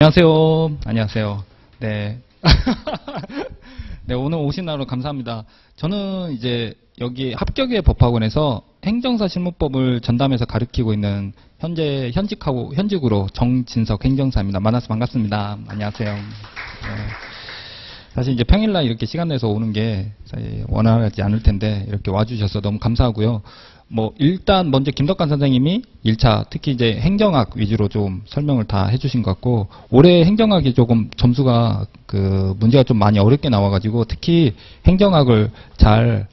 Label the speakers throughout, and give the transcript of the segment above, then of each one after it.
Speaker 1: 안녕하세요. 안녕하세요. 네. 네, 오늘 오신 날로 감사합니다. 저는 이제 여기 합격의 법학원에서 행정사 실무법을 전담해서 가르치고 있는 현직으로 정진석 행정사입니다. 만나서 반갑습니다. 안녕하세요. 네. 사실 이제 평일날 이렇게 시간 내서 오는 게 원활하지 않을 텐데 이렇게 와주셔서 너무 감사하고요. 일단 먼저 김덕관 선생님이 1차 특히 이제 행정학 위주로 좀 설명을 다 해주신 것 같고, 올해 행정학이 조금 점수가 문제가 좀 많이 어렵게 나와가지고 특히 행정학을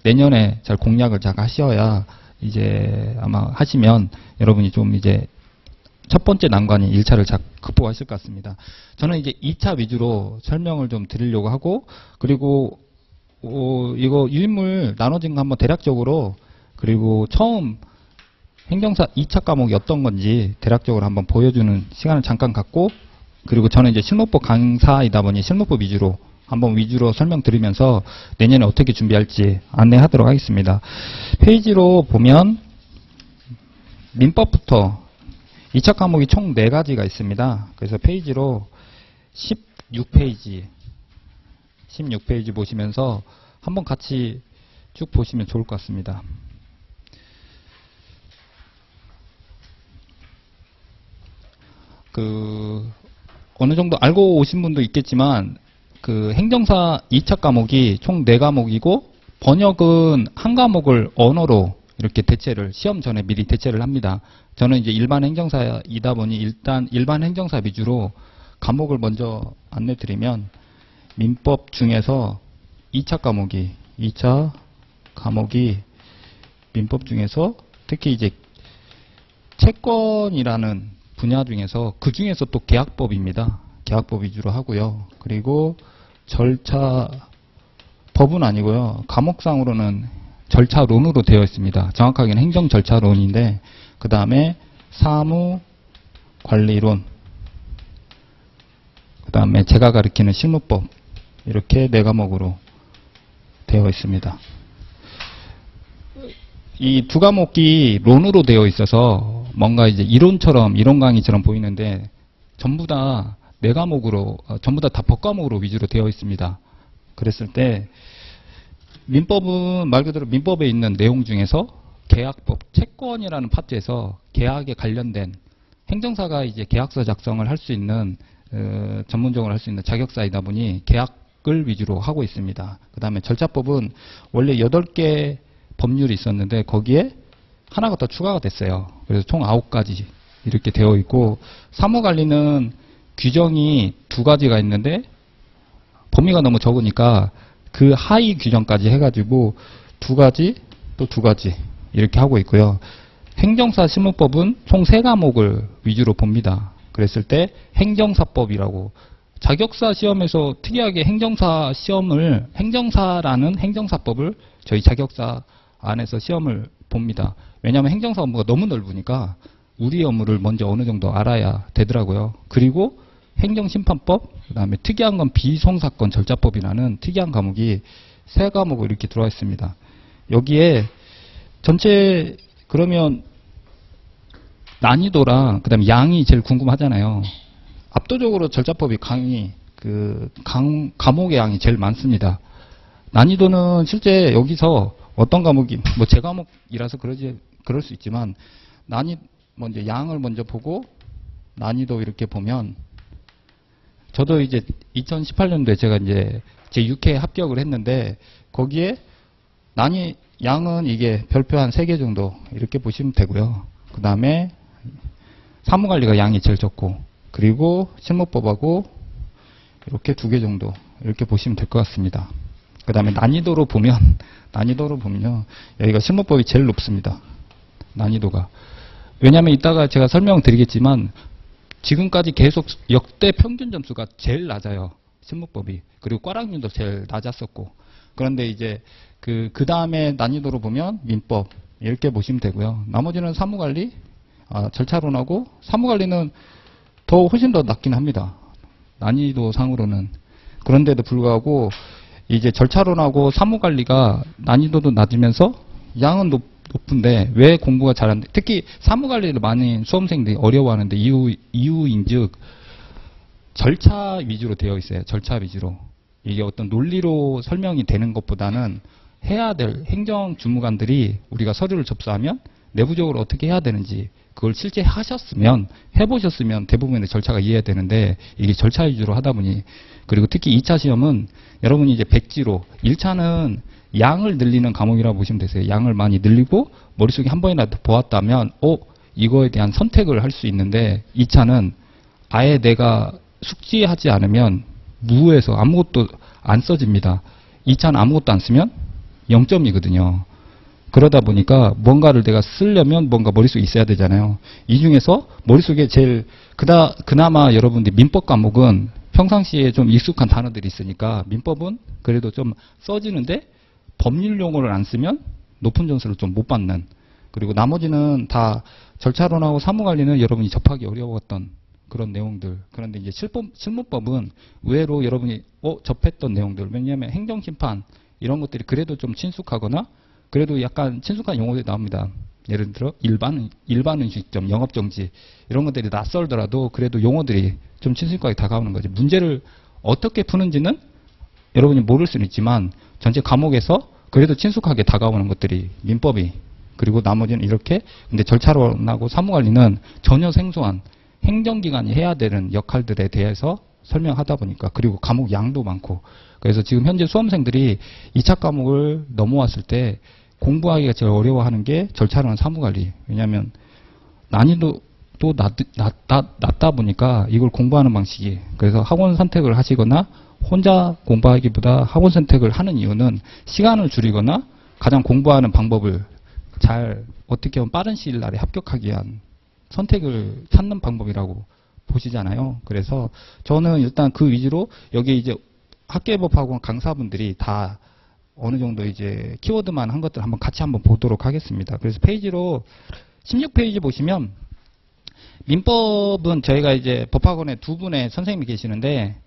Speaker 1: 내년에 잘 공략을 잘 하셔야 이제 아마 하시면 여러분이 좀 이제 첫 번째 난관인 1차를 잘 극복하실 것 같습니다. 저는 이제 2차 위주로 설명을 좀 드리려고 하고, 그리고 이거 유인물 나눠진 거 한번 대략적으로, 그리고 처음 행정사 2차 과목이 어떤 건지 대략적으로 한번 보여주는 시간을 잠깐 갖고, 그리고 저는 이제 실무법 강사이다 보니 실무법 위주로 설명드리면서 내년에 어떻게 준비할지 안내하도록 하겠습니다. 페이지로 보면 민법부터 2차 과목이 총 4가지가 있습니다. 그래서 페이지로 16페이지 보시면서 한번 같이 쭉 보시면 좋을 것 같습니다. 어느 정도 알고 오신 분도 있겠지만, 행정사 2차 과목이 총 4과목이고, 번역은 한 과목을 언어로 이렇게 시험 전에 미리 대체를 합니다. 저는 이제 일반 행정사이다 보니 일단 일반 행정사 위주로 과목을 먼저 안내 드리면, 민법 중에서 2차 과목이 민법 중에서 특히 이제 채권이라는 분야 중에서 중에서 또 계약법입니다. 계약법 위주로 하고요. 그리고 법은 아니고요. 과목상으로는 절차론으로 되어 있습니다. 정확하게는 행정 절차론인데, 그 다음에 사무관리론, 그 다음에 제가 가르치는 실무법, 이렇게 4과목으로 되어 있습니다. 이 2과목이 론으로 되어 있어서 뭔가 이제 이론 강의처럼 보이는데, 전부 다 4과목으로, 전부 다 법과목으로 위주로 되어 있습니다. 그랬을 때, 민법은 말 그대로 민법에 있는 내용 중에서 계약법, 채권이라는 파트에서 계약에 관련된, 행정사가 이제 계약서 작성을 할 수 있는, 전문적으로 할 수 있는 자격사이다 보니 계약을 위주로 하고 있습니다. 그 다음에 절차법은 원래 8개 법률이 있었는데 거기에 하나가 더 추가가 됐어요. 그래서 총 9가지 이렇게 되어 있고, 사무관리는 규정이 2가지가 있는데 범위가 너무 적으니까 그 하위 규정까지 해가지고 2가지 또 2가지 이렇게 하고 있고요. 행정사 실무법은 총 3과목을 위주로 봅니다. 그랬을 때 행정사법이라고, 자격사 시험에서 특이하게 행정사라는 행정사법을 저희 자격사 안에서 시험을 봅니다. 왜냐하면 행정사 업무가 너무 넓으니까 우리 업무를 먼저 어느 정도 알아야 되더라고요. 그리고 행정심판법, 그 다음에 특이한 건 비송사건 절차법이라는 특이한 과목이 3과목으로 이렇게 들어와 있습니다. 여기에 전체 그러면 난이도랑 그 다음에 양이 제일 궁금하잖아요. 압도적으로 절차법이 과목의 양이 제일 많습니다. 난이도는 실제 여기서 어떤 과목이, 제 과목이라서 그럴 수 있지만, 먼저 양을 먼저 보고, 난이도 이렇게 보면, 저도 이제 2018년도에 제가 이제 제 6회 합격을 했는데, 거기에 양은 이게 별표 한 3개 정도 이렇게 보시면 되고요. 그 다음에 사무관리가 양이 제일 적고, 그리고 실무법하고 이렇게 2개 정도 이렇게 보시면 될 것 같습니다. 그 다음에 난이도로 보면 여기가 실무법이 제일 높습니다. 난이도가. 왜냐하면 이따가 제가 설명드리겠지만 지금까지 계속 역대 평균 점수가 제일 낮아요. 실무법이. 그리고 꽈락률도 제일 낮았었고. 그런데 이제 그 다음에 난이도로 보면 민법 이렇게 보시면 되고요. 나머지는 사무관리, 절차론하고 사무관리는 훨씬 더 낮긴 합니다. 난이도 상으로는. 그런데도 불구하고 이제 절차론하고 사무관리가 난이도도 낮으면서 양은 높은데 왜 공부가 잘하는데, 특히 사무관리를 많은 수험생들이 어려워하는데 이유인즉 절차 위주로 되어 있어요. 절차 위주로. 이게 어떤 논리로 설명이 되는 것보다는 해야 될 행정 주무관들이 우리가 서류를 접수하면 내부적으로 어떻게 해야 되는지 그걸 실제 하셨으면, 해보셨으면 대부분의 절차가 이해되는데 이게 절차 위주로 하다 보니, 그리고 특히 2차 시험은 여러분이 이제 백지로, 1차는 양을 늘리는 과목이라고 보시면 되세요. 양을 많이 늘리고 머릿속에 한 번이라도 보았다면 이거에 대한 선택을 할 수 있는데, 2차는 아예 내가 숙지하지 않으면 무에서 아무것도 안 써집니다. 2차는 아무것도 안 쓰면 0점이거든요. 그러다 보니까 뭔가를 내가 쓰려면 뭔가 머릿속에 있어야 되잖아요. 이 중에서 머릿속에 제일 그나마 여러분들 민법 과목은 평상시에 좀 익숙한 단어들이 있으니까 민법은 그래도 좀 써지는데 법률 용어를 안 쓰면 높은 점수를 좀 못 받는, 그리고 나머지는 다 절차론하고 사무관리는 여러분이 접하기 어려웠던 그런 내용들. 그런데 이제 실무법은 의외로 여러분이 접했던 내용들, 왜냐하면 행정심판 이런 것들이 그래도 좀 친숙하거나 그래도 약간 친숙한 용어들이 나옵니다. 예를 들어 일반음식점, 영업정지 이런 것들이 낯설더라도 그래도 용어들이 좀 친숙하게 다가오는 거지. 문제를 어떻게 푸는지는 여러분이 모를 수는 있지만 전체 과목에서 그래도 친숙하게 다가오는 것들이 민법이, 그리고 나머지는 이렇게. 근데 절차론하고 사무관리는 전혀 생소한 행정기관이 해야 되는 역할들에 대해서 설명하다 보니까, 그리고 과목 양도 많고, 그래서 지금 현재 수험생들이 2차 과목을 넘어왔을 때 공부하기가 제일 어려워하는 게 절차론 사무관리. 왜냐하면 난이도도 낮다 보니까 이걸 공부하는 방식이, 그래서 학원 선택을 하시거나 혼자 공부하기보다 학원 선택을 하는 이유는 시간을 줄이거나 가장 공부하는 방법을 잘 어떻게 하면 빠른 시일 날에 합격하기 위한 선택을 찾는 방법이라고 보시잖아요. 그래서 저는 일단 그 위주로 여기 이제 학계법학원 강사분들이 다 어느 정도 이제 키워드만 한 것들 한번 같이 한번 보도록 하겠습니다. 그래서 페이지로 16페이지 보시면 민법은 저희가 이제 법학원에 두 분의 선생님이 계시는데,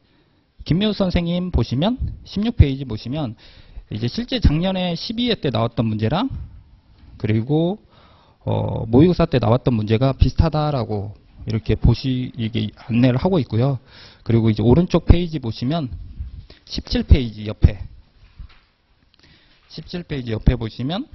Speaker 1: 김미호 선생님 보시면 16페이지 보시면 이제 실제 작년에 12회 때 나왔던 문제랑 그리고 모의고사 때 나왔던 문제가 비슷하다라고 이렇게 이게 안내를 하고 있고요. 그리고 이제 오른쪽 페이지 보시면 17페이지 옆에 보시면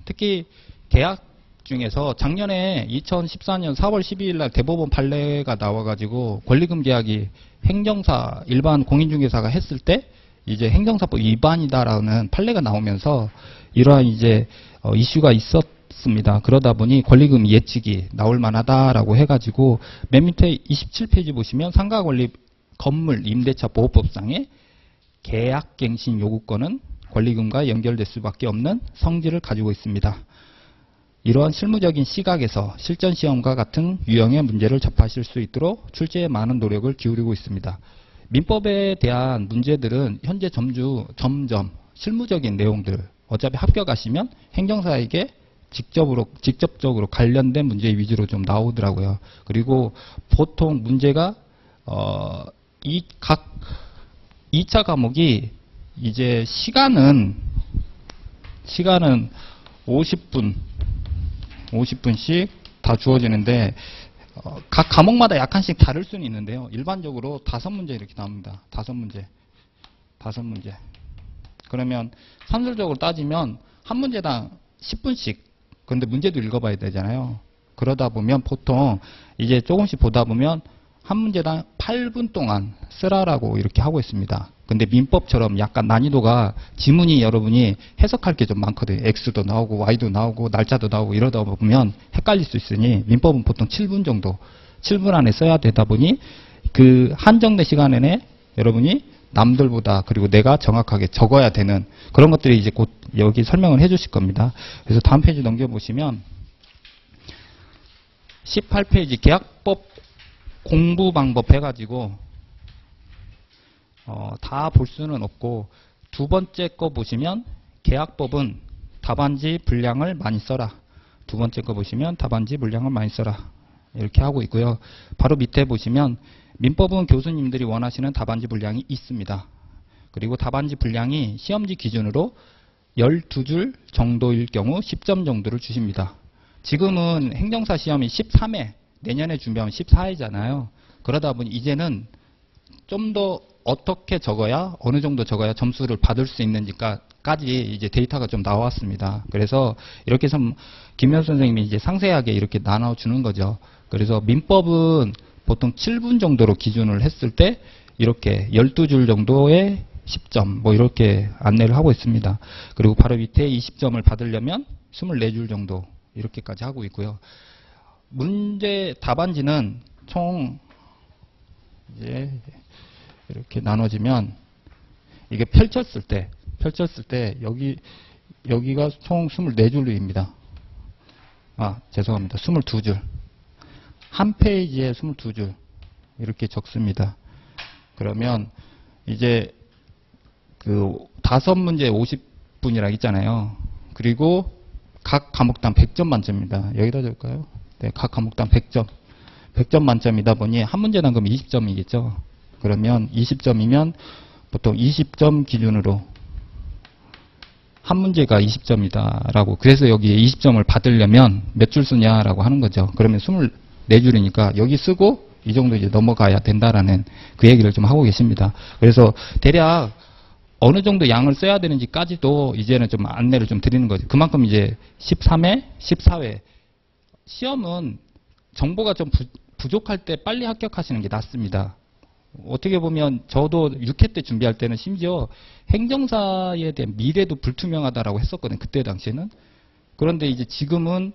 Speaker 1: 특히 대학 중에서 작년에 2014년 4월 12일 날 대법원 판례가 나와가지고 권리금 계약이 행정사, 일반 공인중개사가 했을 때 이제 행정사법 위반이다라는 판례가 나오면서 이러한 이제 이슈가 있었습니다. 그러다 보니 권리금 예측이 나올 만하다라고 해가지고 맨 밑에 27페이지 보시면 상가권리 건물 임대차 보호법상의 계약갱신 요구권은 권리금과 연결될 수밖에 없는 성질을 가지고 있습니다. 이러한 실무적인 시각에서 실전시험과 같은 유형의 문제를 접하실 수 있도록 출제에 많은 노력을 기울이고 있습니다. 민법에 대한 문제들은 현재 점점 실무적인 내용들, 어차피 합격하시면 행정사에게 직접적으로 관련된 문제 위주로 좀 나오더라고요. 그리고 보통 문제가 각 2차 과목이 이제 시간은 50분씩 다 주어지는데 각 과목마다 약간씩 다를 수는 있는데요. 일반적으로 5문제 이렇게 나옵니다. 5문제. 그러면 산술적으로 따지면 한 문제당 10분씩. 근데 문제도 읽어봐야 되잖아요. 그러다 보면 보통 이제 조금씩 보다 보면 한 문제당 8분 동안 쓰라라고 이렇게 하고 있습니다. 근데 민법처럼 약간 난이도가 지문이 여러분이 해석할 게 좀 많거든요. X도 나오고 Y도 나오고 날짜도 나오고 이러다 보면 헷갈릴 수 있으니 민법은 보통 7분 정도, 7분 안에 써야 되다 보니 그 한정된 시간 안에 여러분이 남들보다 그리고 내가 정확하게 적어야 되는 그런 것들이 이제 곧 여기 설명을 해 주실 겁니다. 그래서 다음 페이지 넘겨보시면 18페이지 계약법 공부 방법 해가지고 다 볼 수는 없고 두 번째 거 보시면 계약법은 답안지 분량을 많이 써라. 두 번째 거 보시면 답안지 분량을 많이 써라. 이렇게 하고 있고요. 바로 밑에 보시면 민법은 교수님들이 원하시는 답안지 분량이 있습니다. 그리고 답안지 분량이 시험지 기준으로 12줄 정도일 경우 10점 정도를 주십니다. 지금은 행정사 시험이 13회, 내년에 준비하면 14회잖아요. 그러다 보니 이제는 좀 더 어떻게 적어야, 어느 정도 적어야 점수를 받을 수 있는지까지 이제 데이터가 좀 나왔습니다. 그래서 이렇게 해서 김현 선생님이 이제 상세하게 이렇게 나눠주는 거죠. 그래서 민법은 보통 7분 정도로 기준을 했을 때 이렇게 12줄 정도의 10점 뭐 이렇게 안내를 하고 있습니다. 그리고 바로 밑에 20점을 받으려면 24줄 정도 이렇게까지 하고 있고요. 문제 답안지는 총 이제 이렇게 나눠지면 이게 펼쳤을 때 여기가 총 24줄입니다. 아, 죄송합니다. 22줄. 한 페이지에 22줄 이렇게 적습니다. 그러면 이제 그 5문제 50분이라고 있잖아요. 그리고 각 과목당 100점 만점입니다. 여기다 적을까요? 네, 각 과목당 100점. 100점 만점이다 보니 한 문제당 그럼 20점이겠죠. 그러면 20점이면 보통 20점 기준으로 한 문제가 20점이다라고. 그래서 여기에 20점을 받으려면 몇 줄 쓰냐라고 하는 거죠. 그러면 24줄이니까 여기 쓰고 이 정도 이제 넘어가야 된다라는 그 얘기를 좀 하고 계십니다. 그래서 대략 어느 정도 양을 써야 되는지까지도 이제는 좀 안내를 좀 드리는 거죠. 그만큼 이제 13회, 14회 시험은 정보가 좀 부족할 때 빨리 합격하시는 게 낫습니다. 어떻게 보면 저도 6회 때 준비할 때는 심지어 행정사에 대한 미래도 불투명하다라고 했었거든요. 그때 당시에는. 그런데 이제 지금은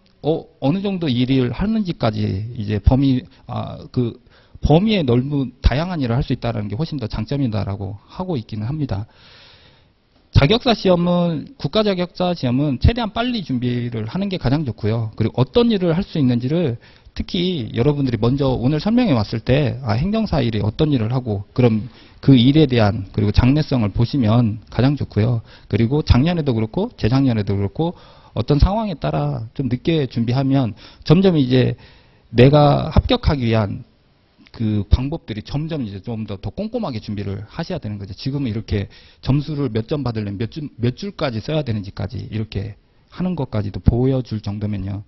Speaker 1: 어느 정도 일을 하는지까지 이제 범위의 넓은 다양한 일을 할 수 있다는 게 훨씬 더 장점이다라고 하고 있기는 합니다. 자격사 시험은 국가 자격사 시험은 최대한 빨리 준비를 하는 게 가장 좋고요. 그리고 어떤 일을 할 수 있는지를 특히 여러분들이 먼저 오늘 설명해 왔을 때 행정사 일이 어떤 일을 하고 그럼 그 일에 대한 그리고 장래성을 보시면 가장 좋고요. 그리고 작년에도 그렇고 재작년에도 그렇고 어떤 상황에 따라 좀 늦게 준비하면 점점 이제 내가 합격하기 위한 그 방법들이 점점 이제 좀 더 꼼꼼하게 준비를 하셔야 되는 거죠. 지금은 이렇게 점수를 몇 점 받으려면 몇 줄까지 써야 되는지까지 이렇게 하는 것까지도 보여줄 정도면요.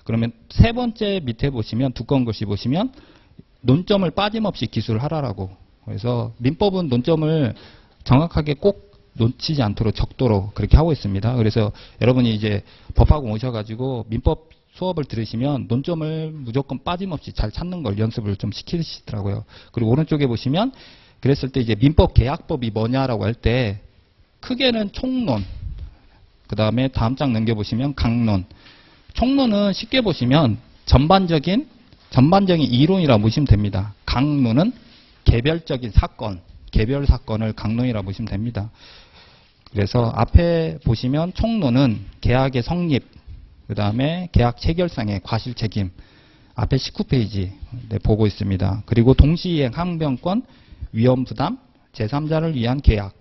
Speaker 1: 그러면 세 번째 밑에 보시면 두꺼운 글씨 보시면 논점을 빠짐없이 기술을 하라라고. 그래서 민법은 논점을 정확하게 꼭 놓치지 않도록 적도록 그렇게 하고 있습니다. 그래서 여러분이 이제 법학원 오셔가지고 민법 수업을 들으시면 논점을 무조건 빠짐없이 잘 찾는 걸 연습을 좀 시키시더라고요. 그리고 오른쪽에 보시면 그랬을 때 이제 민법 계약법이 뭐냐라고 할 때 크게는 총론, 그 다음에 다음 장 넘겨보시면 강론. 총론은 쉽게 보시면 전반적인 이론이라고 보시면 됩니다. 강론은 개별적인 사건, 개별 사건을 강론이라고 보시면 됩니다. 그래서 앞에 보시면 총론은 계약의 성립, 그 다음에 계약 체결상의 과실 책임, 앞에 19페이지 보고 있습니다. 그리고 동시이행 항변권, 위험 부담, 제3자를 위한 계약.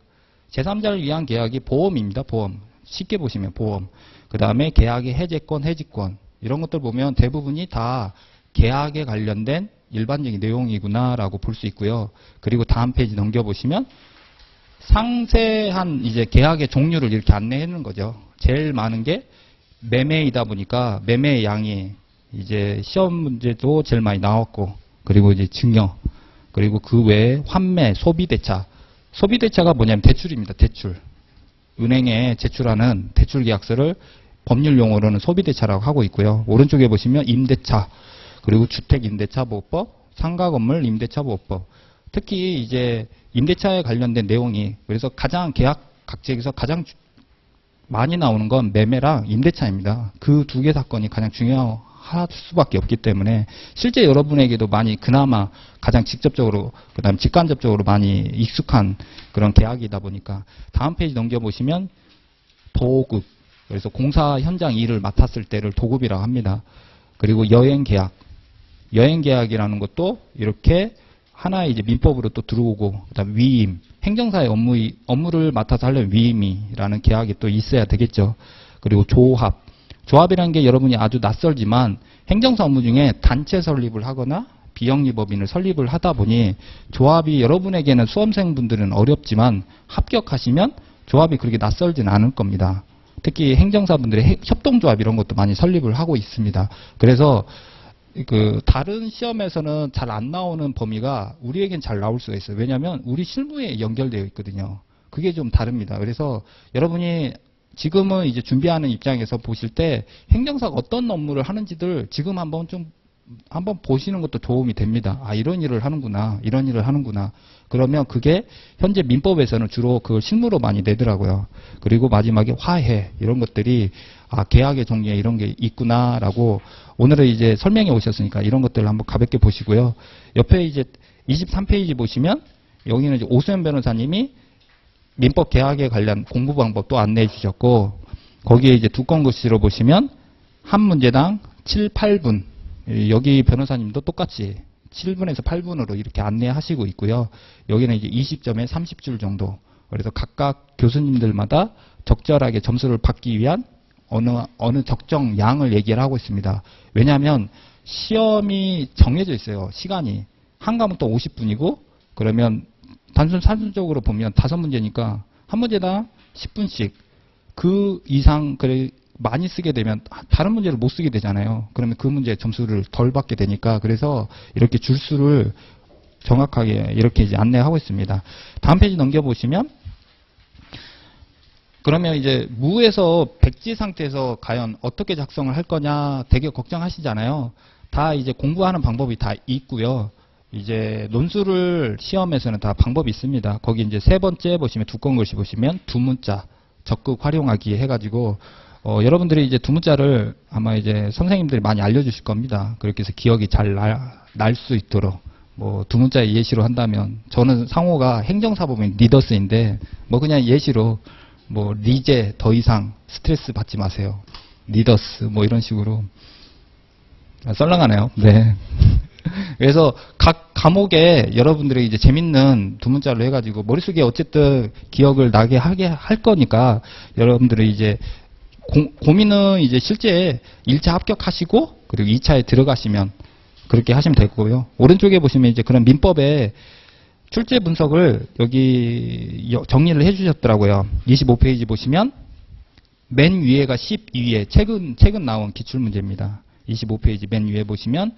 Speaker 1: 제3자를 위한 계약이 보험입니다. 보험. 쉽게 보시면 보험. 그 다음에 계약의 해제권, 해지권. 이런 것들 보면 대부분이 다 계약에 관련된 일반적인 내용이구나라고 볼 수 있고요. 그리고 다음 페이지 넘겨보시면 상세한 이제 계약의 종류를 이렇게 안내해 놓은 거죠. 제일 많은 게 매매이다 보니까 매매의 양이 이제 시험 문제도 제일 많이 나왔고, 그리고 이제 증여, 그리고 그 외에 환매, 소비대차. 소비대차가 뭐냐면 대출입니다. 대출. 은행에 제출하는 대출 계약서를 법률 용어로는 소비대차라고 하고 있고요. 오른쪽에 보시면 임대차, 그리고 주택임대차보호법, 상가건물 임대차보호법. 특히 이제 임대차에 관련된 내용이, 그래서 가장 계약 각지에서 가장 많이 나오는 건 매매랑 임대차입니다. 그 두 개 사건이 가장 중요할 수밖에 없기 때문에 실제 여러분에게도 많이 그나마 가장 직접적으로, 그 다음에 직간접적으로 많이 익숙한 그런 계약이다 보니까. 다음 페이지 넘겨보시면 도급, 그래서 공사 현장 일을 맡았을 때를 도급이라고 합니다. 그리고 여행계약, 여행계약이라는 것도 이렇게 하나의 이제 민법으로 또 들어오고, 그다음 위임, 행정사의 업무를 맡아서 하려면 위임이라는 계약이 또 있어야 되겠죠. 그리고 조합, 조합이라는 게 여러분이 아주 낯설지만 행정사 업무 중에 단체 설립을 하거나 비영리법인을 설립을 하다 보니 조합이 여러분에게는 수험생분들은 어렵지만 합격하시면 조합이 그렇게 낯설지는 않을 겁니다. 특히 행정사분들의 협동조합 이런 것도 많이 설립을 하고 있습니다. 그래서 그 다른 시험에서는 잘 안 나오는 범위가 우리에겐 잘 나올 수가 있어요. 왜냐하면 우리 실무에 연결되어 있거든요. 그게 좀 다릅니다. 그래서 여러분이 지금은 이제 준비하는 입장에서 보실 때 행정사가 어떤 업무를 하는지들 지금 한번 보시는 것도 도움이 됩니다. 아, 이런 일을 하는구나. 이런 일을 하는구나. 그러면 그게 현재 민법에서는 주로 그걸 실무로 많이 내더라고요. 그리고 마지막에 화해 이런 것들이 아, 계약의 종류에 이런 게 있구나라고 오늘은 이제 설명해 오셨으니까 이런 것들을 한번 가볍게 보시고요. 옆에 이제 23페이지 보시면 여기는 이제 오수연 변호사님이 민법 계약에 관련 공부 방법도 안내해 주셨고 거기에 이제 두꺼운 글씨로 보시면 한 문제당 7, 8분 여기 변호사님도 똑같이 7분에서 8분으로 이렇게 안내하시고 있고요. 여기는 이제 20점에 30줄 정도. 그래서 각각 교수님들마다 적절하게 점수를 받기 위한 어느 적정 양을 얘기를 하고 있습니다. 왜냐하면 시험이 정해져 있어요. 시간이. 한 과목 또 50분이고 그러면 단순적으로 보면 5문제니까 한 문제당 10분씩 그 이상 많이 쓰게 되면 다른 문제를 못 쓰게 되잖아요. 그러면 그 문제의 점수를 덜 받게 되니까 그래서 이렇게 줄수를 정확하게 이렇게 이제 안내하고 있습니다. 다음 페이지 넘겨보시면 그러면 이제 무에서 백지 상태에서 과연 어떻게 작성을 할 거냐 되게 걱정하시잖아요. 다 이제 공부하는 방법이 다 있고요. 이제 논술을 시험에서는 다 방법이 있습니다. 거기 이제 세 번째 보시면 두꺼운 글씨 보시면 두 문자 적극 활용하기 해가지고 여러분들이 이제 두 문자를 아마 이제 선생님들이 많이 알려주실 겁니다. 그렇게 해서 기억이 잘 날 수 있도록 뭐 두 문자의 예시로 한다면 저는 상호가 행정사법인 리더스인데 뭐 그냥 예시로 뭐 리제 더 이상 스트레스 받지 마세요. 리더스 뭐 이런 식으로 썰렁하네요. 네. 그래서 각 과목에 여러분들이 이제 재밌는 두 문자로 해가지고 머릿속에 어쨌든 기억을 나게 하게 할 거니까 여러분들이 이제 고민은 이제 실제 1차 합격하시고 그리고 2차에 들어가시면 그렇게 하시면 되고요. 오른쪽에 보시면 이제 그런 민법의 출제 분석을 여기 정리를 해주셨더라고요. 25페이지 보시면 맨 위에가 12회 최근 나온 기출문제입니다. 25페이지 맨 위에 보시면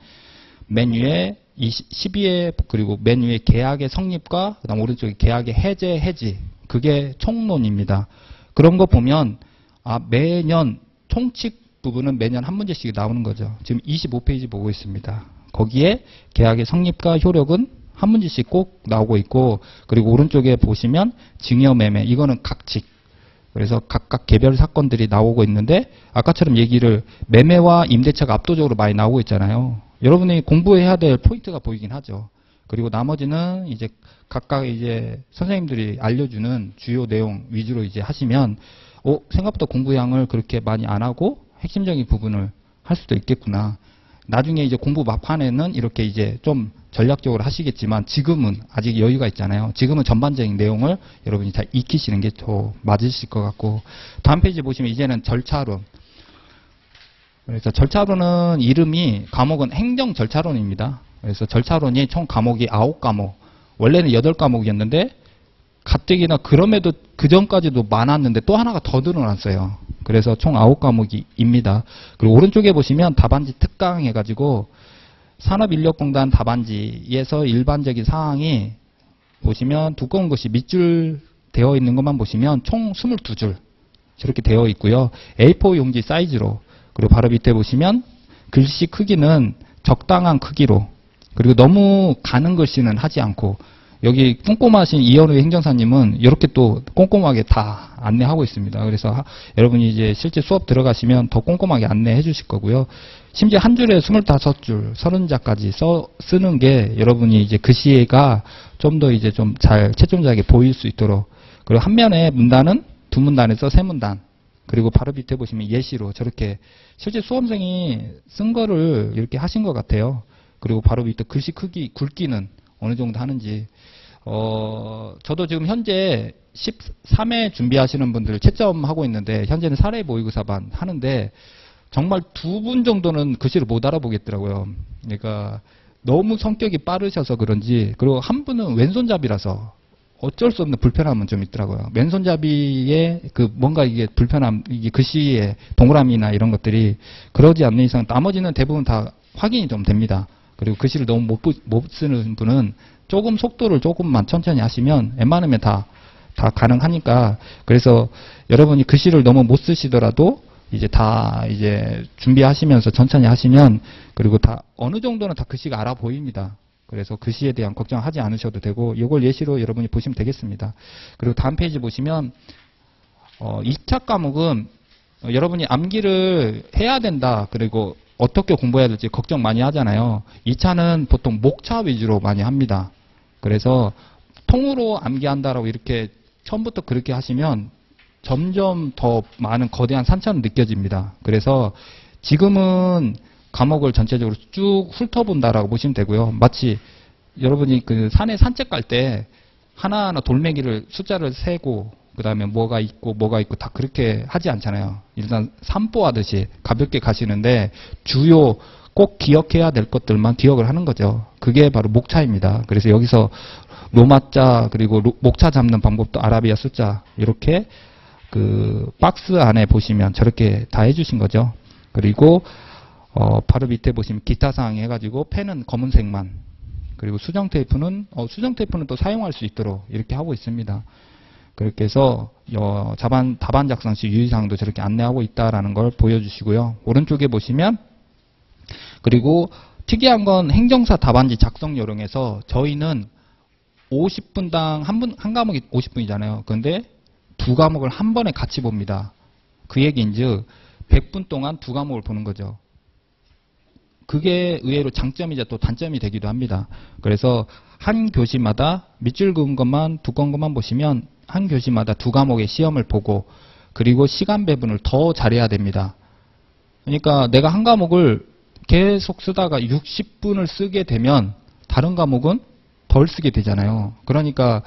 Speaker 1: 맨 위에 12회 그리고 맨 위에 계약의 성립과 그다음 오른쪽에 계약의 해지 그게 총론입니다. 그런 거 보면 아, 매년 총칙 부분은 매년 한 문제씩 나오는 거죠. 지금 25페이지 보고 있습니다. 거기에 계약의 성립과 효력은 한 문제씩 꼭 나오고 있고 그리고 오른쪽에 보시면 증여매매 이거는 각칙 그래서 각각 개별 사건들이 나오고 있는데 아까처럼 얘기를 매매와 임대차가 압도적으로 많이 나오고 있잖아요. 여러분이 공부해야 될 포인트가 보이긴 하죠. 그리고 나머지는 이제 각각 이제 선생님들이 알려주는 주요 내용 위주로 이제 하시면 생각보다 공부량을 그렇게 많이 안 하고 핵심적인 부분을 할 수도 있겠구나. 나중에 이제 공부 막판에는 이렇게 이제 좀 전략적으로 하시겠지만 지금은 아직 여유가 있잖아요. 지금은 전반적인 내용을 여러분이 다 익히시는 게 더 맞으실 것 같고 다음 페이지 보시면 이제는 절차론. 그래서 절차론은 이름이 과목은 행정절차론입니다. 그래서 절차론이 총 과목이 9과목. 원래는 8과목이었는데 가뜩이나 그럼에도 그 전까지도 많았는데 또 하나가 더 늘어났어요. 그래서 총 9과목입니다. 그리고 오른쪽에 보시면 답안지 특강 해가지고 산업인력공단 답안지에서 일반적인 사항이 보시면 두꺼운 것이 밑줄 되어 있는 것만 보시면 총 22줄 저렇게 되어 있고요. A4 용지 사이즈로 그리고 바로 밑에 보시면 글씨 크기는 적당한 크기로 그리고 너무 가는 글씨는 하지 않고 여기 꼼꼼하신 이현우 행정사님은 이렇게 또 꼼꼼하게 다 안내하고 있습니다. 그래서 여러분이 이제 실제 수업 들어가시면 더 꼼꼼하게 안내해 주실 거고요. 심지어 한 줄에 25줄, 30자까지 쓰는 게 여러분이 이제 글씨가 좀 더 이제 좀 잘 채점자에게 보일 수 있도록 그리고 한 면에 문단은 2문단에서 3문단 그리고 바로 밑에 보시면 예시로 저렇게 실제 수험생이 쓴 거를 이렇게 하신 것 같아요. 그리고 바로 밑에 글씨 크기, 굵기는 어느 정도 하는지 저도 지금 현재 13회 준비하시는 분들 채점하고 있는데 현재는 사례 모의고사반 하는데 정말 2분 정도는 글씨를 못 알아보겠더라고요. 그러니까 너무 성격이 빠르셔서 그런지 그리고 한 분은 왼손잡이라서 어쩔 수 없는 불편함은 좀 있더라고요. 왼손잡이에 그 뭔가 이게 불편함, 이게 글씨의 동그라미나 이런 것들이 그러지 않는 이상 나머지는 대부분 다 확인이 좀 됩니다. 그리고 글씨를 너무 못 쓰는 분은 조금 속도를 조금만 천천히 하시면 웬만하면 다 가능하니까, 그래서 여러분이 글씨를 너무 못 쓰시더라도 이제 준비하시면서 천천히 하시면, 그리고 다 어느 정도는 다 글씨가 알아 보입니다. 그래서 글씨에 대한 걱정하지 않으셔도 되고, 이걸 예시로 여러분이 보시면 되겠습니다. 그리고 다음 페이지 보시면 2차 과목은 여러분이 암기를 해야 된다, 그리고 어떻게 공부해야 될지 걱정 많이 하잖아요. 2차는 보통 목차 위주로 많이 합니다. 그래서 통으로 암기한다라고 이렇게 처음부터 그렇게 하시면 점점 더 많은 거대한 산처럼 느껴집니다. 그래서 지금은 과목을 전체적으로 쭉 훑어본다라고 보시면 되고요. 마치 여러분이 그 산에 산책 갈 때 하나하나 돌멩이를 숫자를 세고 그 다음에 뭐가 있고 다 그렇게 하지 않잖아요. 일단 산보하듯이 가볍게 가시는데 주요 꼭 기억해야 될 것들만 기억을 하는 거죠. 그게 바로 목차입니다. 그래서 여기서 로마자 그리고 목차 잡는 방법도 아라비아 숫자 이렇게 그 박스 안에 보시면 저렇게 다 해주신 거죠. 그리고 바로 밑에 보시면 기타 사항 해가지고 펜은 검은색만, 그리고 수정 테이프는 또 사용할 수 있도록 이렇게 하고 있습니다. 그렇게 해서 답안 작성 시 유의사항도 저렇게 안내하고 있다라는 걸 보여주시고요. 오른쪽에 보시면, 그리고 특이한 건 행정사 답안지 작성 요령에서 저희는 50분당 한 과목이 50분이잖아요. 그런데 두 과목을 한 번에 같이 봅니다. 그 얘기인즉 100분 동안 두 과목을 보는 거죠. 그게 의외로 장점이자 또 단점이 되기도 합니다. 그래서 한 교시마다 밑줄 그은 것만 두꺼운 것만 보시면 한 교시마다 두 과목의 시험을 보고, 그리고 시간 배분을 더 잘해야 됩니다. 그러니까 내가 한 과목을 계속 쓰다가 60분을 쓰게 되면 다른 과목은 덜 쓰게 되잖아요. 그러니까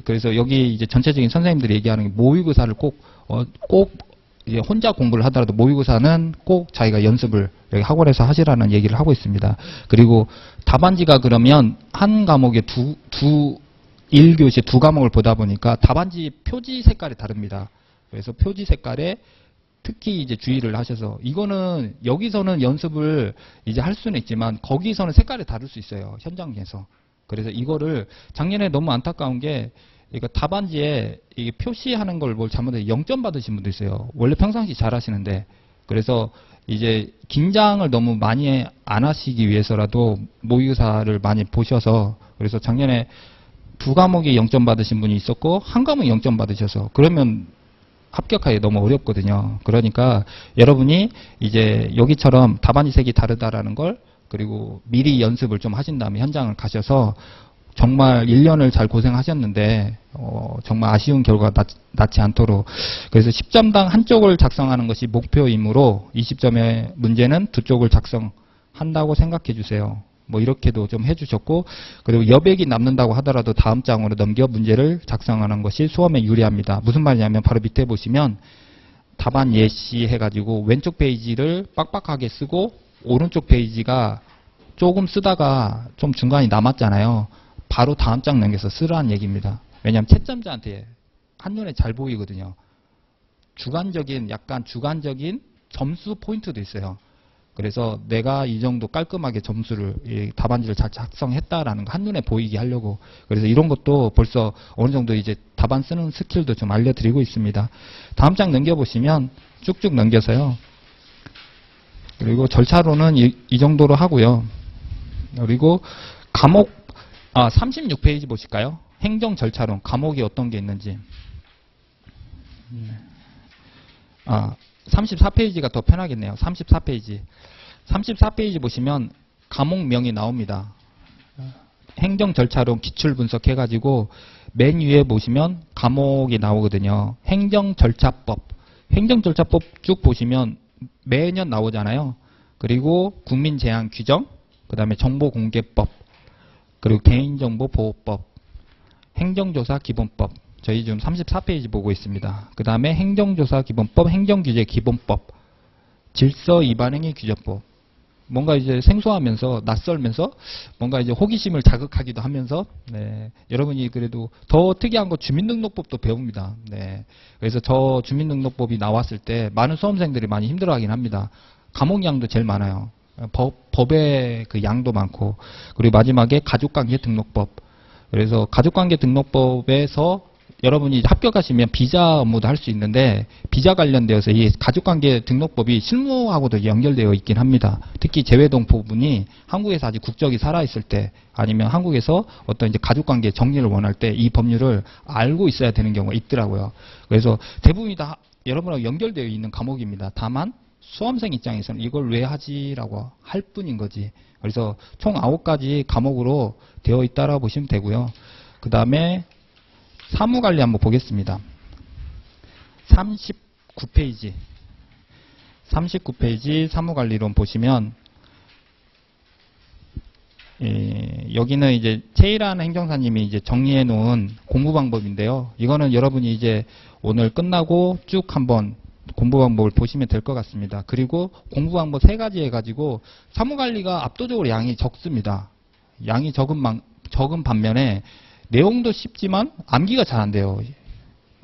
Speaker 1: 그래서 여기 이제 전체적인 선생님들이 얘기하는 게 모의고사를 꼭 이제 혼자 공부를 하더라도 모의고사는 꼭 자기가 연습을 여기 학원에서 하시라는 얘기를 하고 있습니다. 그리고 답안지가 그러면 한 과목에 1교시 두 과목을 보다 보니까 답안지 표지 색깔이 다릅니다. 그래서 표지 색깔에 특히 이제 주의를 하셔서, 이거는 여기서는 연습을 이제 할 수는 있지만 거기서는 색깔이 다를 수 있어요. 현장에서. 그래서 이거를 작년에 너무 안타까운 게, 그러니까 답안지에 이게 표시하는 걸 뭘 잘못해서 0점 받으신 분도 있어요. 원래 평상시 잘 하시는데. 그래서 이제 긴장을 너무 많이 안 하시기 위해서라도 모의고사를 많이 보셔서, 그래서 작년에 두 과목에 0점 받으신 분이 있었고 한 과목에 0점 받으셔서, 그러면 합격하기 너무 어렵거든요. 그러니까 여러분이 이제 여기처럼 답안지 색이 다르다라는 걸, 그리고 미리 연습을 좀 하신 다음에 현장을 가셔서 정말 1년을 잘 고생하셨는데 정말 아쉬운 결과가 낳지 않도록, 그래서 10점당 한쪽을 작성하는 것이 목표이므로 20점의 문제는 두 쪽을 작성한다고 생각해 주세요. 뭐 이렇게도 좀 해주셨고, 그리고 여백이 남는다고 하더라도 다음 장으로 넘겨 문제를 작성하는 것이 수험에 유리합니다. 무슨 말이냐면 바로 밑에 보시면 답안 예시 해가지고 왼쪽 페이지를 빡빡하게 쓰고 오른쪽 페이지가 조금 쓰다가 좀 중간이 남았잖아요. 바로 다음 장 넘겨서 쓰라는 얘기입니다. 왜냐하면 채점자한테 한눈에 잘 보이거든요. 약간 주관적인 점수 포인트도 있어요. 그래서 내가 이 정도 깔끔하게 점수를, 답안지를 잘 작성했다라는 거 한눈에 보이게 하려고, 그래서 이런 것도 벌써 어느 정도 이제 답안 쓰는 스킬도 좀 알려드리고 있습니다. 다음 장 넘겨보시면 쭉쭉 넘겨서요. 그리고 절차로는 이 정도로 하고요. 그리고 과목, 36페이지 보실까요? 행정 절차론, 과목이 어떤 게 있는지. 34페이지가 더 편하겠네요. 34페이지. 34페이지 보시면 과목명이 나옵니다. 행정 절차론 기출 분석해가지고 맨 위에 보시면 과목이 나오거든요. 행정 절차법. 행정 절차법 쭉 보시면 매년 나오잖아요. 그리고 국민 제한 규정, 그 다음에 정보공개법, 그리고 개인정보보호법, 행정조사 기본법. 저희 지금 34페이지 보고 있습니다. 그 다음에 행정조사 기본법, 행정규제 기본법, 질서 위반행위 규정법. 뭔가 이제 생소하면서 낯설면서 뭔가 이제 호기심을 자극하기도 하면서, 네, 여러분이 그래도 더 특이한 거 주민등록법도 배웁니다. 네, 그래서 저 주민등록법이 나왔을 때 많은 수험생들이 많이 힘들어하긴 합니다. 과목량도 제일 많아요. 법의 그 양도 많고, 그리고 마지막에 가족관계 등록법. 그래서 가족관계 등록법에서 여러분이 합격하시면 비자 업무도 할 수 있는데, 비자 관련되어서 이 가족관계 등록법이 실무하고도 연결되어 있긴 합니다. 특히 재외동포 분이 한국에서 아직 국적이 살아있을 때, 아니면 한국에서 어떤 이제 가족관계 정리를 원할 때 이 법률을 알고 있어야 되는 경우가 있더라고요. 그래서 대부분이 다 여러분하고 연결되어 있는 과목입니다. 다만 수험생 입장에서는 이걸 왜 하지라고 할 뿐인 거지. 그래서 총 9가지 과목으로 되어 있다라고 보시면 되고요. 그 다음에 사무관리 한번 보겠습니다. 39페이지. 39페이지 사무관리론 보시면, 여기는 이제 최일한 행정사님이 이제 정리해 놓은 공부 방법인데요. 이거는 여러분이 이제 오늘 끝나고 쭉 한번 공부 방법을 보시면 될 것 같습니다. 그리고 공부 방법 3가지 해가지고 사무관리가 압도적으로 양이 적습니다. 양이 적은 반면에 내용도 쉽지만 암기가 잘 안 돼요.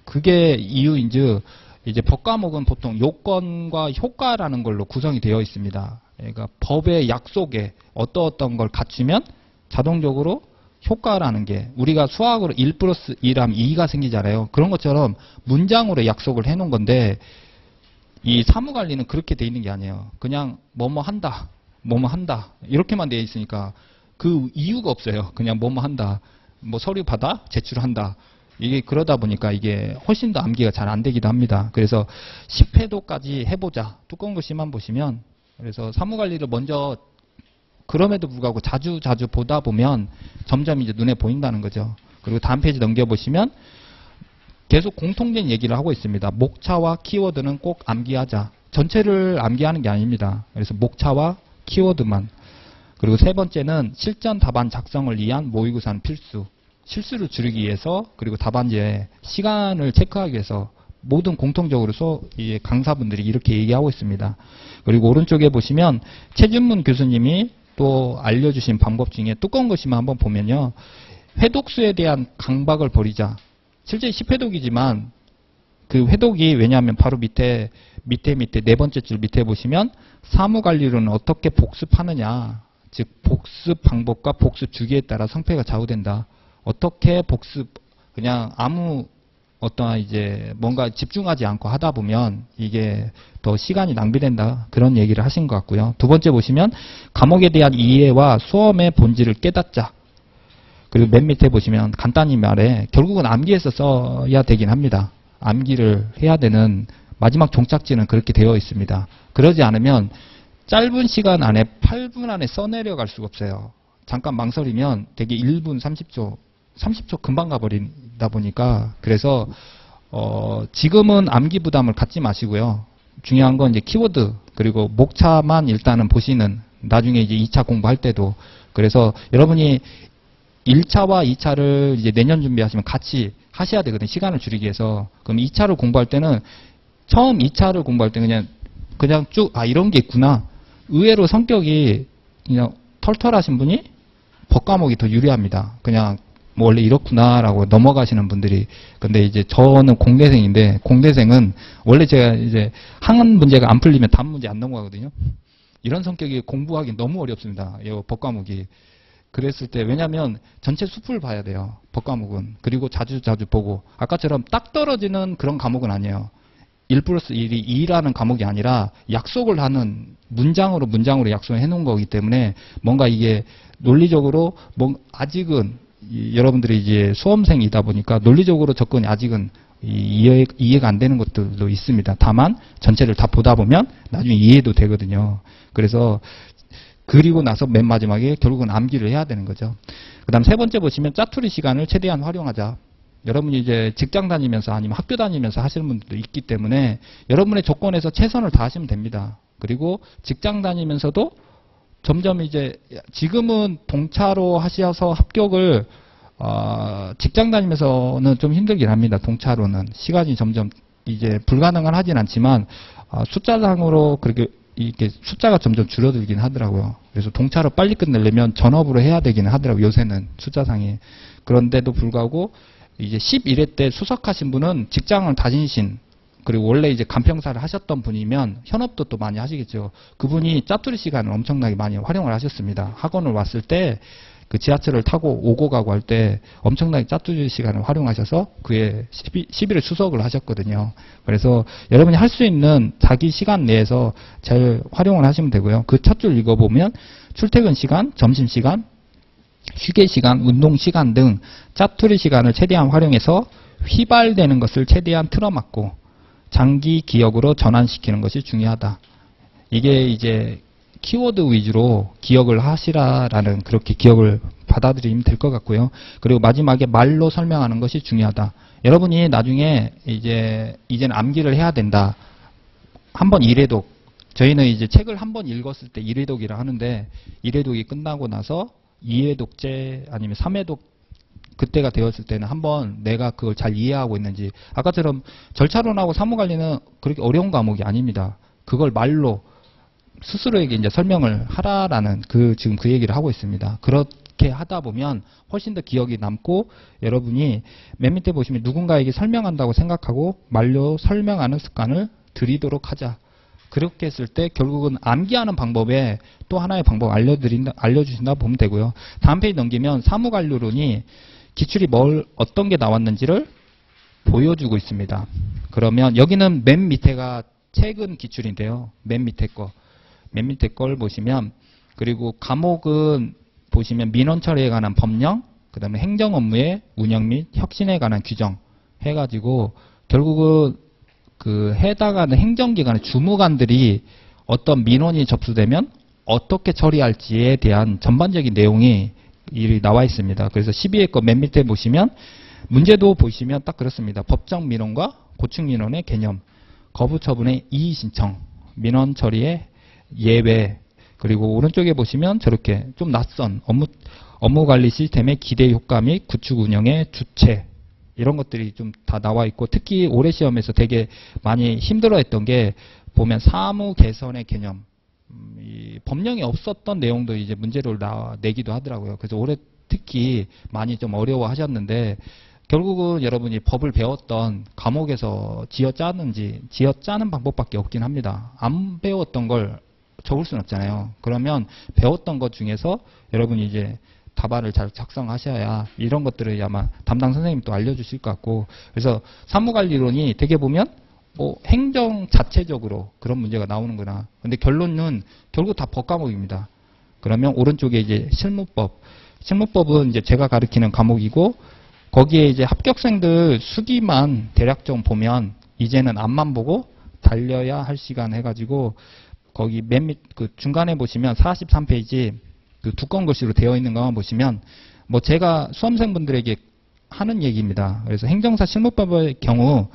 Speaker 1: 그게 이유인즉 이제 법과목은 보통 요건과 효과라는 걸로 구성이 되어 있습니다. 그러니까 법의 약속에 어떤 걸 갖추면 자동적으로 효과라는 게, 우리가 수학으로 1 플러스 1 하면 2가 생기잖아요. 그런 것처럼 문장으로 약속을 해놓은 건데, 이 사무관리는 그렇게 돼 있는 게 아니에요. 그냥 뭐뭐 한다, 뭐뭐 한다 이렇게만 되어 있으니까 그 이유가 없어요. 그냥 뭐뭐 한다, 뭐 서류 받아 제출한다. 이게 그러다 보니까 이게 훨씬 더 암기가 잘 안 되기도 합니다. 그래서 10회도까지 해보자. 두꺼운 글씨만 보시면, 그래서 사무관리를 먼저 그럼에도 불구하고 자주 보다 보면 점점 이제 눈에 보인다는 거죠. 그리고 다음 페이지 넘겨보시면 계속 공통된 얘기를 하고 있습니다. 목차와 키워드는 꼭 암기하자. 전체를 암기하는 게 아닙니다. 그래서 목차와 키워드만. 그리고 3번째는 실전 답안 작성을 위한 모의고사는 필수. 실수를 줄이기 위해서, 그리고 답안지에 시간을 체크하기 위해서 모든 공통적으로 강사분들이 이렇게 얘기하고 있습니다. 그리고 오른쪽에 보시면 최준문 교수님이 또 알려주신 방법 중에 두꺼운 글씨만 한번 보면요. 회독수에 대한 강박을 버리자. 실제 10회독이지만 그 회독이 왜냐하면 바로 밑에 4번째 줄 밑에 보시면 사무관리로는 어떻게 복습하느냐. 즉 복습 방법과 복습 주기에 따라 성패가 좌우된다. 어떻게 복습, 그냥 아무 어떠한 이제 뭔가 집중하지 않고 하다 보면 이게 더 시간이 낭비된다. 그런 얘기를 하신 것 같고요. 2번째 보시면 과목에 대한 이해와 수험의 본질을 깨닫자. 그리고 맨 밑에 보시면 간단히 말해 결국은 암기해서 써야 되긴 합니다. 암기를 해야 되는 마지막 종착지는 그렇게 되어 있습니다. 그러지 않으면 짧은 시간 안에 8분 안에 써내려갈 수가 없어요. 잠깐 망설이면 되게 1분 30초 금방 가버린다 보니까, 그래서 지금은 암기 부담을 갖지 마시고요. 중요한 건 이제 키워드 그리고 목차만 일단은 보시는, 나중에 이제 2차 공부할 때도. 그래서 여러분이 1차와 2차를 이제 내년 준비하시면 같이 하셔야 되거든요. 시간을 줄이기 위해서. 그럼 2차를 공부할 때는 처음 2차를 공부할 때 그냥 쭉 이런 게 있구나. 의외로 성격이 그냥 털털하신 분이 법과목이 더 유리합니다. 그냥 뭐 원래 이렇구나라고 넘어가시는 분들이. 근데 이제 저는 공대생인데, 공대생은 원래 제가 이제 한 문제가 안 풀리면 다음 문제 안 넘어가거든요. 이런 성격이 공부하기 너무 어렵습니다. 이 법과목이. 그랬을 때, 왜냐면 전체 숲을 봐야 돼요. 법과목은. 그리고 자주 보고. 아까처럼 딱 떨어지는 그런 과목은 아니에요. 1 플러스 1이 2라는 과목이 아니라 약속을 하는 문장으로 약속을 해놓은 거기 때문에 뭔가 이게 논리적으로 아직은 여러분들이 이제 수험생이다 보니까 논리적으로 접근이 아직은 이해가 안 되는 것들도 있습니다. 다만 전체를 다 보다 보면 나중에 이해도 되거든요. 그래서 그리고 나서 맨 마지막에 결국은 암기를 해야 되는 거죠. 그 다음 3번째 보시면 짜투리 시간을 최대한 활용하자. 여러분이 이제 직장 다니면서 아니면 학교 다니면서 하시는 분들도 있기 때문에 여러분의 조건에서 최선을 다하시면 됩니다. 그리고 직장 다니면서도 점점 이제 지금은 동차로 하셔서 합격을 직장 다니면서는 좀 힘들긴 합니다. 동차로는 시간이 점점 이제 불가능은 하진 않지만 숫자상으로 그렇게 이렇게 숫자가 점점 줄어들긴 하더라고요. 그래서 동차로 빨리 끝내려면 전업으로 해야 되기는 하더라고요. 요새는 숫자상이. 그런데도 불구하고 이제 11회 때 수석하신 분은 직장을 다니신 그리고 원래 이제 간평사를 하셨던 분이면 현업도 또 많이 하시겠죠. 그분이 짜투리 시간을 엄청나게 많이 활용을 하셨습니다. 학원을 왔을 때 그 지하철을 타고 오고 가고 할 때 엄청나게 짜투리 시간을 활용하셔서 그에 11을 수석을 하셨거든요. 그래서 여러분이 할 수 있는 자기 시간 내에서 잘 활용을 하시면 되고요. 그 첫 줄 읽어보면 출퇴근 시간, 점심 시간, 휴게 시간, 운동 시간 등 짜투리 시간을 최대한 활용해서 휘발되는 것을 최대한 틀어막고 장기 기억으로 전환시키는 것이 중요하다. 이게 이제 키워드 위주로 기억을 하시라라는 그렇게 기억을 받아들이면 될 것 같고요. 그리고 마지막에 말로 설명하는 것이 중요하다. 여러분이 나중에 이제는 암기를 해야 된다. 한번 1회독, 저희는 이제 책을 한번 읽었을 때 1회독이라 하는데 1회독이 끝나고 나서 2회독제 아니면 3회독 그때가 되었을 때는 한번 내가 그걸 잘 이해하고 있는지, 아까처럼 절차론하고 사무관리는 그렇게 어려운 과목이 아닙니다. 그걸 말로 스스로에게 이제 설명을 하라라는 지금 그 얘기를 하고 있습니다. 그렇게 하다 보면 훨씬 더 기억이 남고, 여러분이 맨 밑에 보시면 누군가에게 설명한다고 생각하고 말로 설명하는 습관을 들이도록 하자. 그렇게 했을 때 결국은 암기하는 방법에 또 하나의 방법 알려주신다 보면 되고요. 다음 페이지 넘기면 사무관리론이 기출이 어떤 게 나왔는지를 보여주고 있습니다. 그러면 여기는 맨 밑에가 최근 기출인데요. 맨 밑에 걸 보시면, 그리고 과목은 보시면 민원 처리에 관한 법령, 그 다음에 행정 업무의 운영 및 혁신에 관한 규정 해가지고 결국은 그 해당하는 행정기관의 주무관들이 어떤 민원이 접수되면 어떻게 처리할지에 대한 전반적인 내용이 나와 있습니다. 그래서 12회 거 맨 밑에 보시면 문제도 보시면 딱 그렇습니다. 법정 민원과 고충 민원의 개념, 거부 처분의 이의 신청, 민원 처리의 예외, 그리고 오른쪽에 보시면 저렇게 좀 낯선 업무 관리 시스템의 기대 효과 및 구축 운영의 주체, 이런 것들이 좀 다 나와 있고, 특히 올해 시험에서 되게 많이 힘들어했던 게 보면 사무 개선의 개념, 이 법령이 없었던 내용도 이제 문제로 내기도 하더라고요. 그래서 올해 특히 많이 좀 어려워하셨는데, 결국은 여러분이 법을 배웠던 과목에서 지어짜는 방법밖에 없긴 합니다. 안 배웠던 걸 적을 수는 없잖아요. 그러면 배웠던 것 중에서 여러분이 이제 답안을 잘 작성하셔야 이런 것들을 아마 담당 선생님이 또 알려주실 것 같고, 그래서 사무관리론이 되게 보면 행정 자체적으로 그런 문제가 나오는구나. 근데 결론은 결국 다 법 과목입니다. 그러면 오른쪽에 이제 실무법은 이제 제가 가르치는 과목이고, 거기에 이제 합격생들 수기만 대략 좀 보면 이제는 앞만 보고 달려야 할 시간 해가지고, 거기 맨 밑 그 중간에 보시면 43페이지 그 두꺼운 글씨로 되어 있는 것만 보시면 제가 수험생분들에게 하는 얘기입니다. 그래서 행정사 실무법의 경우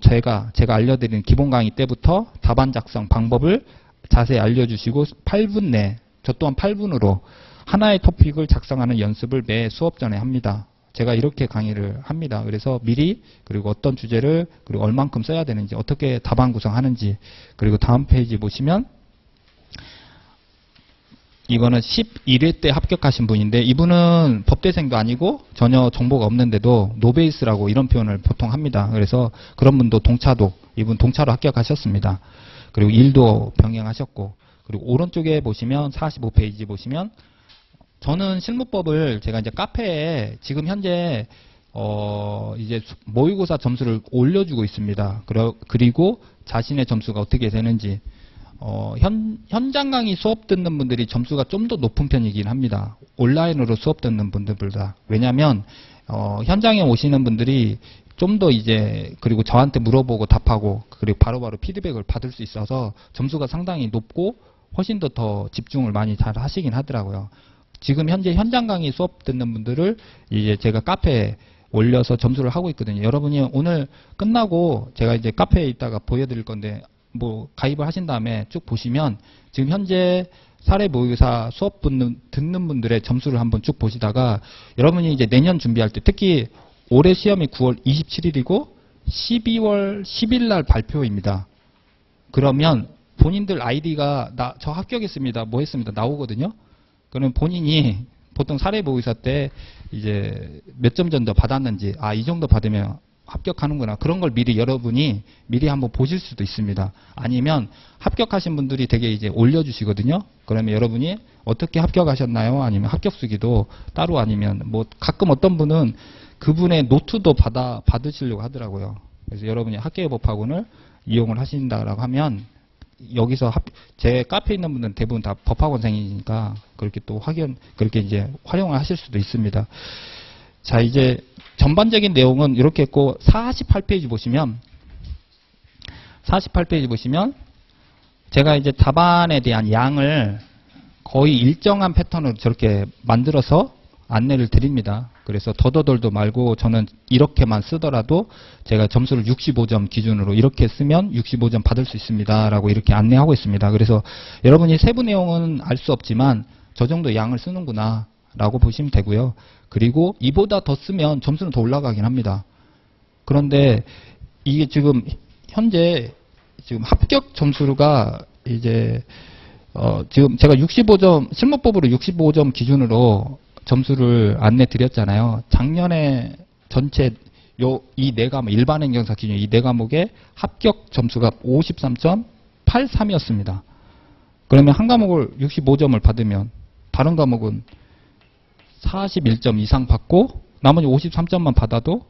Speaker 1: 제가 알려드리는 기본 강의 때부터 답안 작성 방법을 자세히 알려주시고 8분 내, 저 또한 8분으로 하나의 토픽을 작성하는 연습을 매 수업 전에 합니다. 제가 이렇게 강의를 합니다. 그래서 미리, 그리고 어떤 주제를, 그리고 얼만큼 써야 되는지, 어떻게 답안 구성하는지, 그리고 다음 페이지 보시면 이거는 11회 때 합격하신 분인데, 이분은 법대생도 아니고 전혀 정보가 없는데도 노베이스라고 이런 표현을 보통 합니다. 그래서 그런 분도 이분 동차로 합격하셨습니다. 그리고 일도 병행하셨고, 그리고 오른쪽에 보시면 45페이지 보시면, 저는 실무법을 제가 이제 카페에 지금 현재 이제 모의고사 점수를 올려주고 있습니다. 그리고 자신의 점수가 어떻게 되는지, 현장 강의 수업 듣는 분들이 점수가 좀 더 높은 편이긴 합니다. 온라인으로 수업 듣는 분들보다. 왜냐하면 현장에 오시는 분들이 좀 더 이제, 그리고 저한테 물어보고 답하고, 그리고 바로바로 피드백을 받을 수 있어서 점수가 상당히 높고 훨씬 더 집중을 많이 잘 하시긴 하더라고요. 지금 현재 현장 강의 수업 듣는 분들을 이제 제가 카페에 올려서 점수를 하고 있거든요. 여러분이 오늘 끝나고 제가 이제 카페에 있다가 보여드릴 건데, 가입을 하신 다음에 쭉 보시면 지금 현재 사례 모의고사 수업 듣는 분들의 점수를 한번 쭉 보시다가, 여러분이 이제 내년 준비할 때, 특히 올해 시험이 9월 27일이고 12월 10일 날 발표입니다. 그러면 본인들 아이디가 저 합격했습니다, 했습니다 나오거든요. 그러면 본인이 보통 사례 모의고사 때 이제 몇 점 정도 받았는지, 이 정도 받으면 합격하는구나. 그런 걸 미리 여러분이 미리 한번 보실 수도 있습니다. 아니면 합격하신 분들이 되게 이제 올려주시거든요. 그러면 여러분이 어떻게 합격하셨나요? 아니면 합격수기도 따로 아니면 뭐 가끔 어떤 분은 그분의 노트도 받으시려고 하더라고요. 그래서 여러분이 학계법학원을 이용을 하신다라고 하면 여기서 제 카페에 있는 분들은 대부분 다 법학원생이니까 그렇게 또 그렇게 이제 활용을 하실 수도 있습니다. 자, 이제 전반적인 내용은 이렇게 했고 48페이지 보시면 제가 이제 답안에 대한 양을 거의 일정한 패턴으로 저렇게 만들어서 안내를 드립니다. 그래서 더더덜도 말고 저는 이렇게만 쓰더라도 제가 점수를 65점 기준으로 이렇게 쓰면 65점 받을 수 있습니다. 라고 이렇게 안내하고 있습니다. 그래서 여러분이 세부 내용은 알 수 없지만 저 정도 양을 쓰는구나 라고 보시면 되고요. 그리고 이보다 더 쓰면 점수는 더 올라가긴 합니다. 그런데 이게 지금 현재 지금 합격 점수가 이제 지금 제가 65점 실무법으로 65점 기준으로 점수를 안내 드렸잖아요. 작년에 전체 이 네 과목 일반행정사 기준 이 네 과목의 합격 점수가 53.83이었습니다. 그러면 한 과목을 65점을 받으면 다른 과목은 41점 이상 받고 나머지 53점만 받아도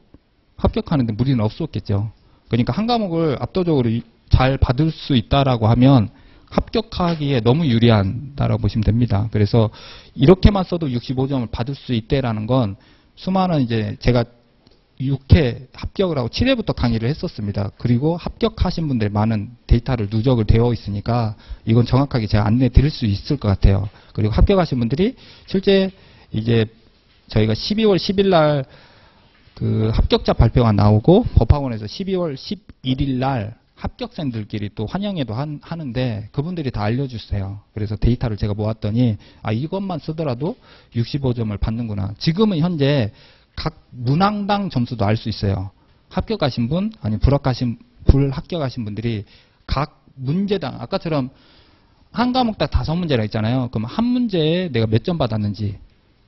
Speaker 1: 합격하는데 무리는 없었겠죠. 그러니까 한 과목을 압도적으로 잘 받을 수 있다라고 하면 합격하기에 너무 유리하다라고 보시면 됩니다. 그래서 이렇게만 써도 65점을 받을 수 있다라는 건 수많은 이제 제가 6회 합격을 하고 7회부터 강의를 했었습니다. 그리고 합격하신 분들의 많은 데이터를 누적을 되어 있으니까 이건 정확하게 제가 안내 드릴 수 있을 것 같아요. 그리고 합격하신 분들이 실제 이제 저희가 12월 10일 날 그 합격자 발표가 나오고 법학원에서 12월 11일 날 합격생들끼리 또 환영회도 하는데 그분들이 다 알려주세요. 그래서 데이터를 제가 모았더니 이것만 쓰더라도 65점을 받는구나. 지금은 현재 각 문항당 점수도 알 수 있어요. 합격하신 분 아니면 불합격하신 분들이 각 문제당 아까처럼 한 과목 딱 5문제라 했잖아요. 그럼 한 문제에 내가 몇 점 받았는지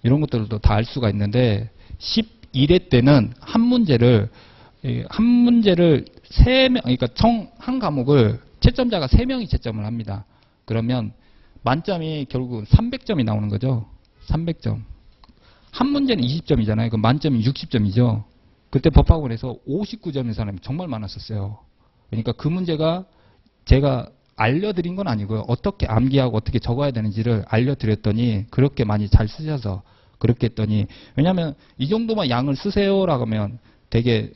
Speaker 1: 이런 것들도 다 알 수가 있는데 11회 때는 한 문제를 3명, 그러니까 한 과목을 채점자가 3명이 채점을 합니다. 그러면 만점이 결국은 300점이 나오는 거죠. 300점. 한 문제는 20점이잖아요. 그럼 만점이 60점이죠. 그때 법학원에서 59점인 사람이 정말 많았었어요. 그러니까 그 문제가 제가 알려드린 건 아니고요. 어떻게 암기하고 어떻게 적어야 되는지를 알려드렸더니 그렇게 많이 잘 쓰셔서 그렇게 했더니 왜냐하면 이 정도만 양을 쓰세요라고 하면 되게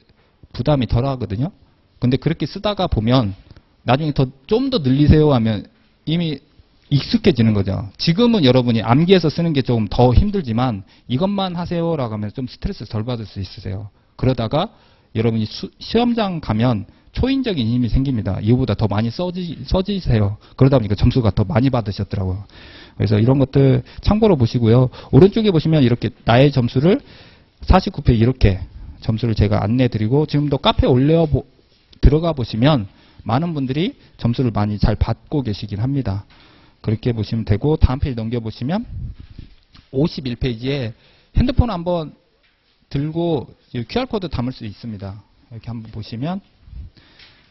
Speaker 1: 부담이 덜 하거든요. 근데 그렇게 쓰다가 보면 나중에 좀 더 늘리세요 하면 이미 익숙해지는 거죠. 지금은 여러분이 암기해서 쓰는 게 조금 더 힘들지만 이것만 하세요라고 하면 좀 스트레스 덜 받을 수 있으세요. 그러다가 여러분이 시험장 가면 초인적인 힘이 생깁니다. 이거보다 더 많이 써지세요. 그러다 보니까 점수가 더 많이 받으셨더라고요. 그래서 이런 것들 참고로 보시고요. 오른쪽에 보시면 이렇게 나의 점수를 49회 이렇게 점수를 제가 안내드리고 지금도 카페에 들어가 보시면 많은 분들이 점수를 많이 잘 받고 계시긴 합니다. 그렇게 보시면 되고 다음 페이지 넘겨보시면 51페이지에 핸드폰 한번 들고 QR코드 담을 수 있습니다. 이렇게 한번 보시면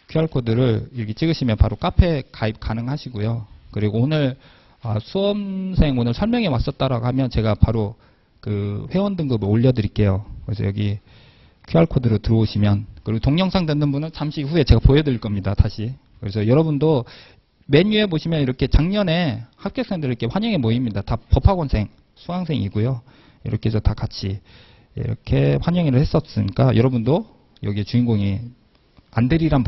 Speaker 1: QR코드를 이렇게 찍으시면 바로 카페 가입 가능하시고요. 그리고 오늘 수험생 오늘 설명회 왔었다라고 하면 제가 바로 그 회원 등급을 올려드릴게요. 그래서 여기 QR코드로 들어오시면 그리고 동영상 듣는 분은 잠시 후에 제가 보여드릴 겁니다. 다시. 그래서 여러분도 메뉴에 보시면 이렇게 작년에 합격생들 이렇게 환영회 모입니다. 다 법학원생, 수강생이고요. 이렇게 해서 다 같이 이렇게 환영회를 했었으니까 여러분도 여기에 주인공이 안드리란